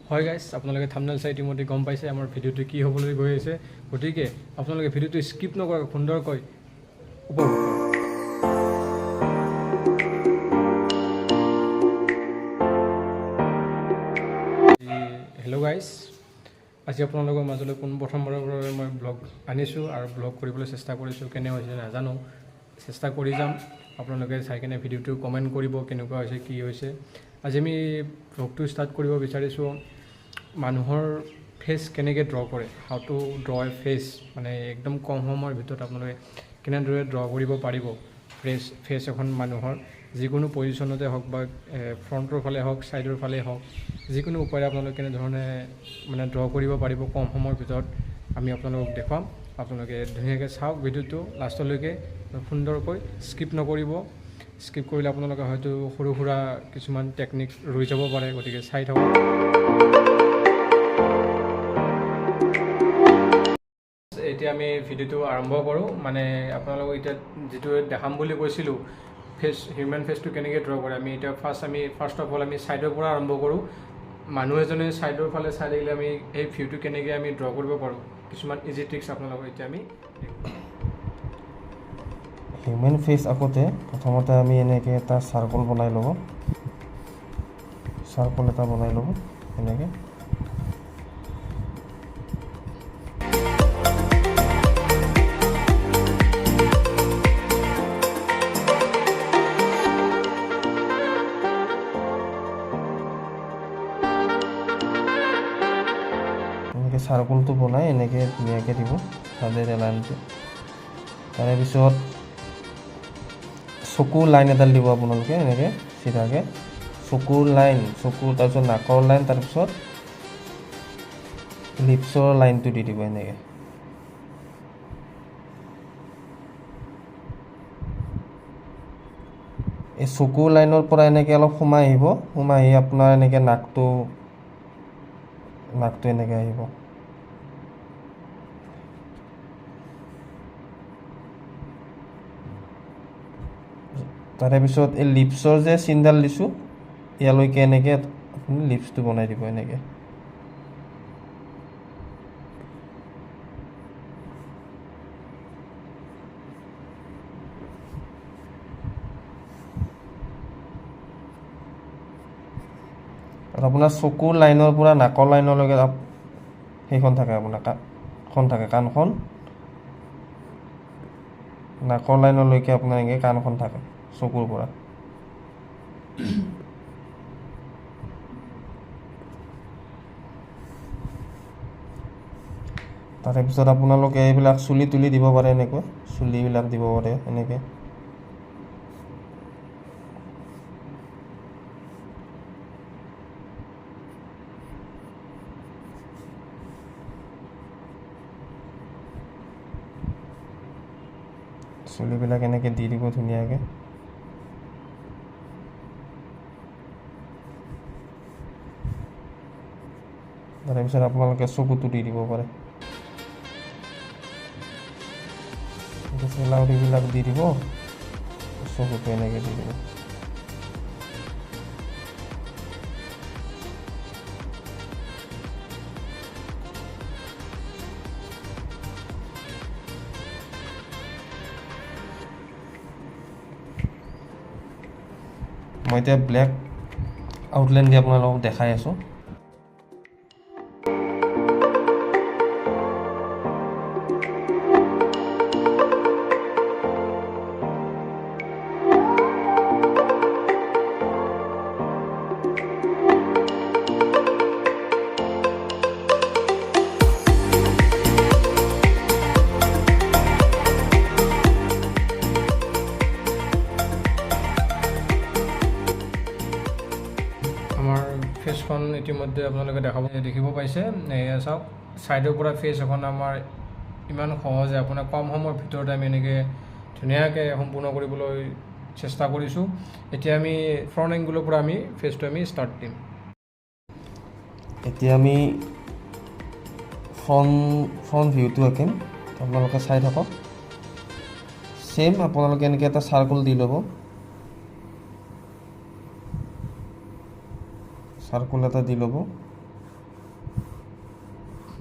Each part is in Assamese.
হয় গাইজ, আপোনালোকে থাম্বনেল চাই ইতিমধ্যে গম পাইছে আমাৰ ভিডিঅ'টো কি হ'বলৈ গৈ আছে। গতিকে আপোনালোকে ভিডিঅ'টো স্কিপ নকৰাকৈ সুন্দৰকৈ উপভোগ কৰক। হেল্ল' গাইজ, আজি আপোনালোকৰ মাজলৈ প্ৰথমবাৰৰ বাবে মই ব্লগ আনিছোঁ আৰু ব্লগ কৰিবলৈ চেষ্টা কৰিছোঁ। কেনে হৈছে নাজানো, চেষ্টা কৰি যাম। আপোনালোকে চাই কিনে ভিডিঅ'টো কমেণ্ট কৰিব কেনেকুৱা হৈছে, কি হৈছে। আজি আমি ব্লগটো ষ্টাৰ্ট কৰিব বিচাৰিছোঁ মানুহৰ ফেচ কেনেকৈ ড্ৰ কৰে, how to draw A face, মানে একদম কম সময়ৰ ভিতৰত আপোনালোকে কেনেদৰে ড্ৰ কৰিব পাৰিব ফেচ এখন মানুহৰ, যিকোনো পজিশ্যনতে হওক বা ফ্ৰণ্টৰ ফালে হওক, ছাইডৰ ফালে হওক, যিকোনো উপায়েৰে আপোনালোকে কেনেধৰণে মানে ড্ৰ কৰিব পাৰিব কম সময়ৰ ভিতৰত আমি আপোনালোকক দেখুৱাম। আপোনালোকে ধুনীয়াকৈ চাওক ভিডিঅ'টো লাষ্টলৈকে, সুন্দৰকৈ স্কিপ নকৰিব। স্কিপ কৰিলে আপোনালোকে হয়তো সৰু সুৰা কিছুমান টেকনিক ৰৈ যাব পাৰে, গতিকে চাই থাকক। এতিয়া আমি ভিডিঅ'টো আৰম্ভ কৰোঁ। মানে আপোনালোকক এতিয়া যিটো দেখাম বুলি কৈছিলোঁ, হিউমেন ফেচটো কেনেকৈ ড্ৰ কৰে, আমি এতিয়া ফাৰ্ষ্ট অফ অল আমি ছাইডৰ পৰা আৰম্ভ কৰোঁ। মানুহ এজনে ছাইডৰ ফালে চাই থাকিলে আমি এই ভিউটো কেনেকৈ আমি ড্ৰ কৰিব পাৰোঁ, কিছুমান ইজি ট্ৰিক্স আপোনালোকক এতিয়া আমি হিউমেন ফেচ আঁকোতে প্ৰথমতে আমি এনেকৈ এটা চাৰ্কল বনাই ল'ব, এনেকৈ। চাৰ্কলটো বনাই এনেকৈ ধুনীয়াকৈ দিব হাতেৰে লাইনটো। তাৰে পিছত চকুৰ লাইন এডাল দিব আপোনালোকে, এনেকৈ চিধাকৈ চকুৰ লাইন, তাৰপিছত নাকৰ লাইন, তাৰপিছত লিপছৰ লাইনটো দি দিব এনেকৈ। এই চকুৰ লাইনৰ পৰা এনেকৈ অলপ সোমাই আহিব, আহি আপোনাৰ এনেকৈ নাকটো এনেকৈ আহিব। তাৰে পিছত এই লিপছৰ যে চিনডাল দিছোঁ, ইয়ালৈকে এনেকৈ আপুনি লিপছটো বনাই দিব এনেকৈ। আৰু আপোনাৰ চকুৰ লাইনৰ পৰা নাকৰ লাইনলৈকে সেইখন থাকে, আপোনাৰ কাণখন, নাকৰ লাইনলৈকে আপোনাৰ এনেকৈ কাণখন থাকে চকুৰ পৰা। তাৰে পিছত আপোনালোকে এইবিলাক চুলি তুলি দিব পাৰে, এনেকৈ চুলিবিলাক দিব পাৰে এনেকৈ। চুলিবিলাক এনেকৈ দি দিব ধুনীয়াকৈ। তাৰপিছত আপোনালোকে চকুটো দি দিব পাৰে, চেলাউৰিবিলাক দি দিব, চকুটো এনেকৈ দি দিব। মই এতিয়া ব্লেক আউটলাইন দি আপোনালোকক দেখাই আছোঁ। ফেচখন ইতিমধ্যে আপোনালোকে দেখিব পাইছে। এয়া চাওক, ছাইডৰ পৰা ফেচ এখন আমাৰ ইমান সহজে আপোনাৰ কম সময়ৰ ভিতৰতে আমি এনেকৈ ধুনীয়াকৈ সম্পূৰ্ণ কৰিবলৈ চেষ্টা কৰিছোঁ। এতিয়া আমি ফ্ৰণ্ট এংগুলৰ পৰা আমি ফেচটো আমি ষ্টাৰ্ট দিম। এতিয়া আমি ফ্ৰণ্ট ভিউটো আঁকিম, আপোনালোকে চাই থাকক। ছেম আপোনালোকে এনেকৈ এটা চাৰ্কল দি ল'ব, চাৰ্কুল এটা দি ল'ব।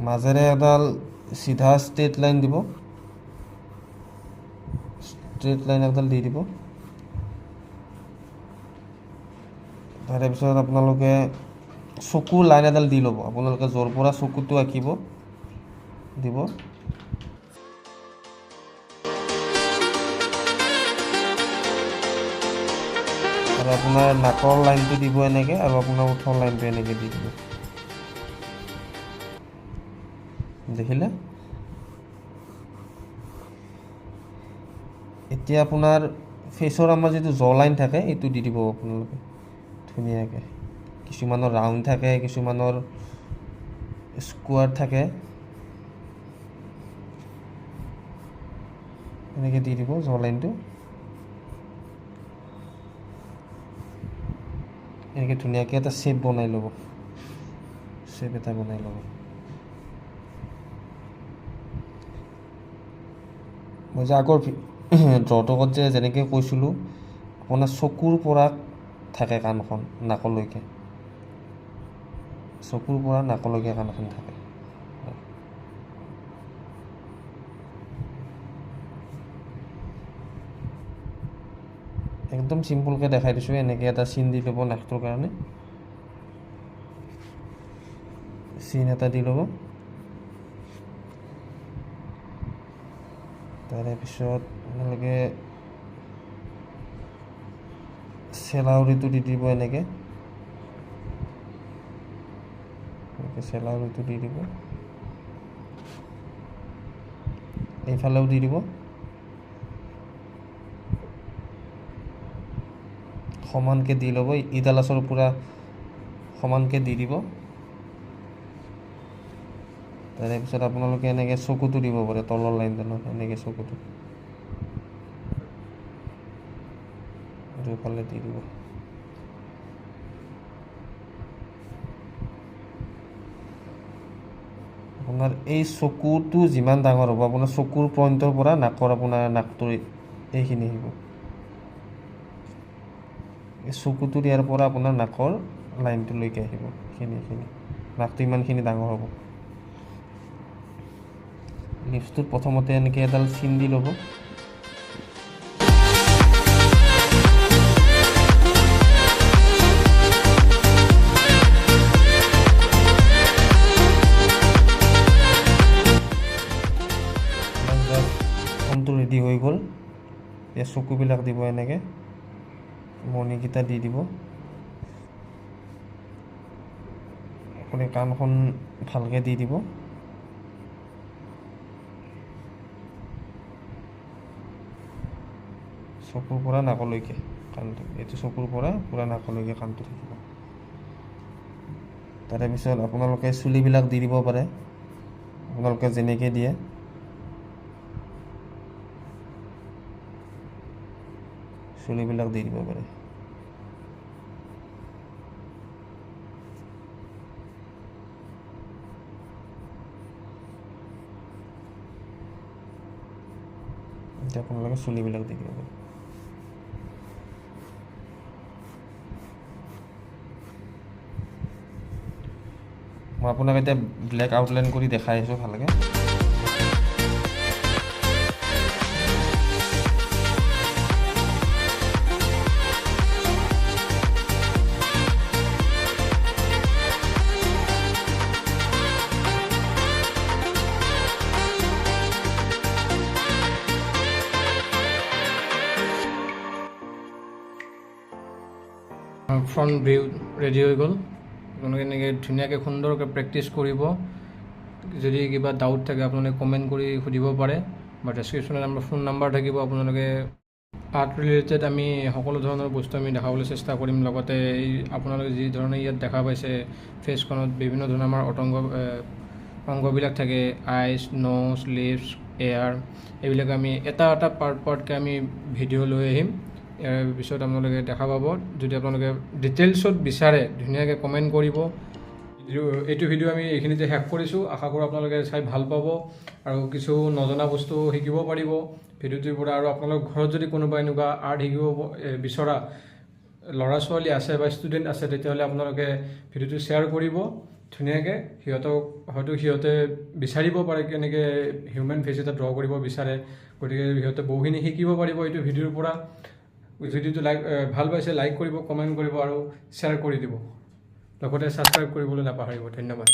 মাজেৰে এডাল চিধা ষ্ট্ৰেইট লাইন দিব, ষ্ট্ৰেইট লাইন এডাল দি দিব। তাৰে পিছত আপোনালোকে চকুৰ লাইন এডাল দি ল'ব। আপোনালোকে য'ৰ পৰা চকুটো আঁকিব দিব। আৰু আপোনাৰ নাকৰ লাইনটো দিব এনেকৈ, আৰু আপোনাৰ ওঠৰ লাইনটো এনেকৈ দি দিব। দেখিলে? এতিয়া আপোনাৰ ফেচৰ আমাৰ যিটো জ লাইন থাকে এইটো দি দিব আপোনালোকে ধুনীয়াকৈ। কিছুমানৰ ৰাউণ্ড থাকে, কিছুমানৰ স্কোৱাৰ থাকে, এনেকৈ দি দিব জ লাইনটো। এনেকৈ ধুনীয়াকৈ এটা শ্বেপ বনাই ল'ব, শ্বেপ এটা বনাই ল'ব। মই যে আগৰ ড্ৰটকত যে যেনেকৈ কৈছিলোঁ, আপোনাৰ চকুৰ পৰা থাকে কাণখন নাকলৈকে, চকুৰ পৰা নাকলৈকে কাণখন থাকে। একদম চিম্পুলকৈ দেখাই দিছোঁ। এনেকৈ এটা চিন দি ল'ব নাকটোৰ কাৰণে, চিন এটা দি ল'ব। তাৰে পিছত আপোনালোকে চেলাউৰিটো দি দিব এনেকৈ, চেলাউৰিটো দি দিব। এইফালেও দি দিব, সমানকৈ দি ল'ব। ইডালাচৰ পূৰা সমানকৈ দি দিব। তাৰে পিছত আপোনালোকে এনেকৈ চকুটো দিব পাৰে, তলৰ লাইনডালত এনেকৈ চকুটো দুফালে দি দিব। আপোনাৰ এই চকুটো যিমান ডাঙৰ হ'ব, আপোনাৰ চকুৰ পইণ্টৰ পৰা নাকৰ আপোনাৰ নাকটোৰ এইখিনি আহিব। এই চকুটো দিয়াৰ পৰা আপোনাৰ নাকৰ লাইনটোলৈকে আহিব, এইখিনি নাকটো ইমানখিনি ডাঙৰ হ'ব। লিপছটোত প্ৰথমতে এনেকৈ এডাল চিন দি ল'ব। ফোনটো ৰেডি হৈ গ'ল। এতিয়া চকুবিলাক দিব এনেকৈ, মণিকেইটা দি দিব। আপুনি কাণখন ভালকৈ দি দিব। চকুৰ পৰা নাকলৈকে কাণটো, এইটো চকুৰ পৰা পূৰা নাকলৈকে কাণটো থাকিব। তাৰে পিছত আপোনালোকে চুলিবিলাক দি দিব পাৰে, আপোনালোকে যেনেকৈ দিয়ে। চুলিবিলাক দি দিব পাৰে। এতিয়া আপোনালোকে চুলিবিলাক দি দিব পাৰে। মই আপোনাক এতিয়া ব্লেক আউটলাইন কৰি দেখাই আছোঁ ভালকৈ। ফ্ৰণ্ট ভিউ ৰেডি হৈ গ'ল। আপোনালোকে এনেকৈ ধুনীয়াকৈ সুন্দৰকৈ প্ৰেক্টিছ কৰিব। যদি কিবা ডাউট থাকে আপোনালোকে কমেণ্ট কৰি সুধিব পাৰে, বা ডেছক্ৰিপশ্যনত আমাৰ ফোন নাম্বাৰ থাকিব। আপোনালোকে আৰ্ট ৰিলেটেড আমি সকলো ধৰণৰ বস্তু আমি দেখাবলৈ চেষ্টা কৰিম। লগতে এই আপোনালোকে যি ধৰণে ইয়াত দেখা পাইছে ফেচখনত বিভিন্ন ধৰণৰ আমাৰ অংগবিলাক থাকে, আইচ, ন'জ, লিপছ, এয়াৰ, এইবিলাক আমি এটা এটা পাৰ্টকৈ আমি ভিডিঅ' লৈ আহিম। ইয়াৰ পিছত আপোনালোকে দেখা পাব। যদি আপোনালোকে ডিটেইলছত বিচাৰে ধুনীয়াকৈ কমেণ্ট কৰিব। এইটো ভিডিঅ' আমি এইখিনিতে শেষ কৰিছোঁ। আশা কৰোঁ আপোনালোকে চাই ভাল পাব আৰু কিছু নজনা বস্তু শিকিব পাৰিব ভিডিঅ'টোৰ পৰা। আৰু আপোনালোকৰ ঘৰত যদি কোনোবা এনেকুৱা আৰ্ট শিকিব বিচৰা ল'ৰা ছোৱালী আছে বা ষ্টুডেণ্ট আছে, তেতিয়াহ'লে আপোনালোকে ভিডিঅ'টো শ্বেয়াৰ কৰিব। ধুনীয়াকৈ সিহঁতে বিচাৰিব পাৰে কেনেকৈ হিউমেন ফেচ এটা ড্ৰ কৰিব বিচাৰে, গতিকে সিহঁতে বহুখিনি শিকিব পাৰিব এইটো ভিডিঅ'ৰ পৰা। ভিডিঅ'টো ভাল পাইছে লাইক কৰিব, কমেণ্ট কৰিব আৰু শ্বেয়াৰ কৰি দিব, লগতে ছাবস্ক্ৰাইব কৰিবলৈ নাপাহৰিব। ধন্যবাদ।